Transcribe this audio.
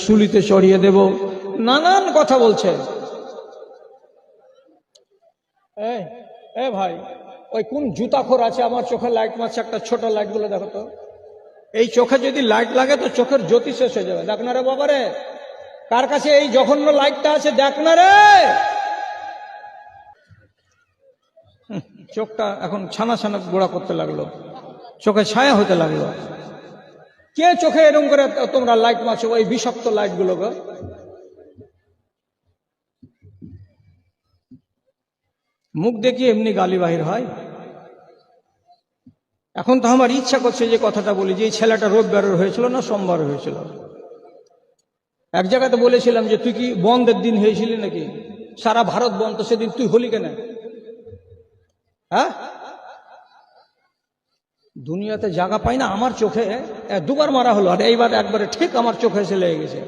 শুলিতে চড়িয়ে দেব, নানান কথা বলছে। ভাই, ওই কোন জুতাখোর আছে আমার চোখে লাইট মারছে, একটা ছোট লাইট গুলো দেখো তো। এই চোখে যদি লাইট লাগে তো চোখের জ্যোতি শেষ হয়ে যাবে। দেখ না রে বাবা রে, কার কাছে এই জঘন্য লাইটটা আছে দেখ না রে। চোখটা এখন ছানা ছানা গোড়া করতে লাগলো, চোখে ছায়া হতে লাগলো। কে চোখে এরকম করে তোমরা লাইট মারছো, ওই বিষাক্ত লাইট গুলো? মুখ দেখিয়ে এমনি গালি বাহির হয়? এখন তো আমার ইচ্ছা করছে যে কথাটা বলি, যে এই ছেলেটা রোববারের হয়েছিল না সোমবার হয়েছিল। এক জায়গাতে বলেছিলাম যে তুই কি বন্ধের দিন হয়েছিলি নাকি, সারা ভারত বন্ধ, সেদিন তুই হলি কেন? হ্যাঁ, দুনিয়াতে জায়গা পাই না। আমার চোখে দুবার মারা হলো, আর এইবার একবারে ঠিক আমার চোখে এসে লেগে গেছে।